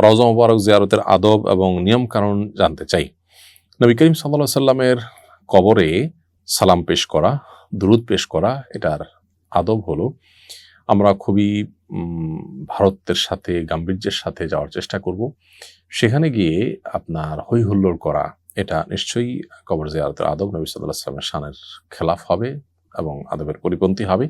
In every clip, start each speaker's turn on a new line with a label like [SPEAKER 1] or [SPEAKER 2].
[SPEAKER 1] রওজা মুবারক জিয়ারতের আদব এবং নিয়ম কানুন জানতে চাই। নবী করিম সাল্লাল্লাহু আলাইহি সাল্লামের কবরে সালাম পেশ করা, দুরূদ পেশ করা, এটার আদব হলো আমরা খুবই ভারতের সাথে গাম্ভীর্যের সাথে যাওয়ার চেষ্টা করব। সেখানে গিয়ে আপনার হৈ হুল্লোড় করা এটা নিশ্চয়ই কবর জিয়ারতের আদব নবী সাল্লাল্লাহু আলাইহি সাল্লামের শানের খেলাফ হবে এবং আদবের পরিপন্থী হবে।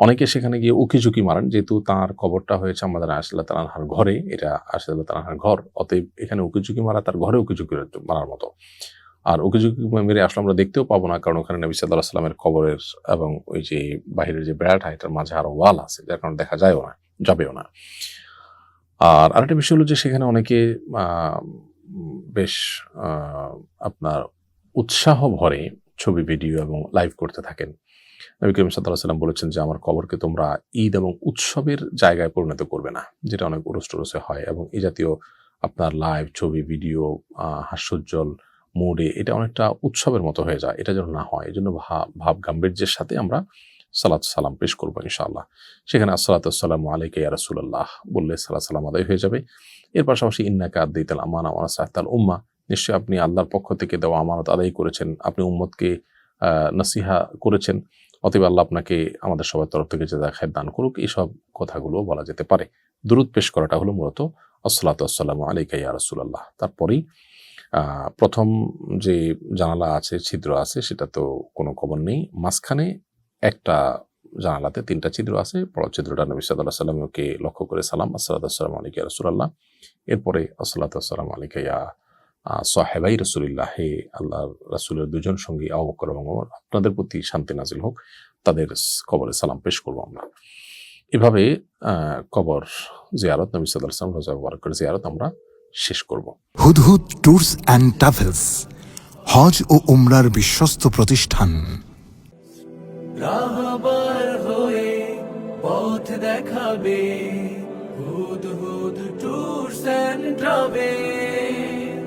[SPEAKER 1] অনেকে সেখানে গিয়ে উকিঝুঁকি মারেন, যেহেতু তাঁর কবরটা হয়েছে আমাদের আয়েশা রাদিয়াল্লাহু তাআলা আনহার ঘরে, এটা আয়েশা রাদিয়াল্লাহু তাআলা আনহার ঘর, অতএব এখানে উকিঝুঁকি মারা তার ঘরে উকিঝুঁকি মারার মতো। আর উকিঝুঁকি মেরে আসলে আমরা দেখতেও পাবো না, কারণ ওখানে নবী সাল্লাল্লাহু আলাইহি সাল্লামের কবরের এবং ওই যে বাহিরের যে বেড়াটা এটার মাঝে আরো ওয়াল আছে, যার কারণে দেখা যায়ও না, যাবেও না। আর আরেকটা বিষয় হলো যে সেখানে অনেকে বেশ আপনার উৎসাহ ভরে ছবি, ভিডিও এবং লাইভ করতে থাকেন। নবী করিম সাল্লাল্লাহু আলাইহি ওয়াসাল্লাম বলেছেন যে আমার কবরকে তোমরা ঈদ এবং উৎসবের জায়গায় পরিণত করবে না, যেটা অনেক উরস-টুরসে হয়, এবং এই জাতীয় আপনার লাইভ, ছবি, ভিডিও হাস্যোজ্জ্বল মোডে এটা অনেকটা উৎসবের মতো হয়ে যায়। এটা যেন না হয়, এজন্য ভাব গাম্ভীর্যের সাথে আমরা সালাত সালাম পেশ করবো ইনশাআল্লাহ। সেখানে আসসালাতু ওয়াসসালামু আলাইকা ইয়া রাসূলুল্লাহ বললে সালাত সালাম আদায় হয়ে যাবে। এর পাশাপাশি ইন্নাকা আদ্দাইতাল আমানা ওয়া নাসাহতাল উম্মাহ, নিশ্চয়ই আপনি আল্লাহর পক্ষ থেকে দেওয়া আমানত আদায় করেছেন, আপনি উম্মতকে নসিহা করেছেন, অতএব আল্লাহ আপনাকে আমাদের সবার তরফ থেকে জাযা খায়ের দান করুক। এইসব কথাগুলো বলা যেতে পারে। দুরূদ পেশ করাটা হলো মূলত আসসালাতু ওয়াসসালামু আলাইকা ইয়া রাসূলুল্লাহ। তারপরেই প্রথম যে জানালা আছে, ছিদ্র আছে, সেটা তো কোনো কবর নেই। মাঝখানে একটা জানালাতে ৩টা ছিদ্র আছে। বড় ছিদ্রটা নবী সাল্লাল্লাহু আলাইহি ওয়াসাল্লামকে লক্ষ্য করে সালাম, আসসালাতু ওয়াসসালামু আলাইকা ইয়া রাসূলুল্লাহ। এরপরে আসসালাতু ওয়াসসালামু আলাইকা ইয়া সাহেবাই রাসূলিল্লাহ, হে আল্লাহর রাসূলের দুজন সঙ্গী আবু বকর এবং ওমর, আপনাদের প্রতি শান্তি নাজিল হোক। তাদের কবরে সালাম পেশ করব আমরা। এভাবে কবর জিয়ারত, নবী সাল্লাল্লাহু আলাইহি ওয়াসাল্লাম রওজা মুবারকের জিয়ারত আমরা শেষ করব।
[SPEAKER 2] হুদহুদ ট্যুরস অ্যান্ড ট্রাভেলস, হজ ও উমরার বিশ্বস্ত প্রতিষ্ঠান।
[SPEAKER 3] রাহবার হয়ে পথ দেখাবে হুদহুদ ট্যুরস অ্যান্ড ট্রাভেলস।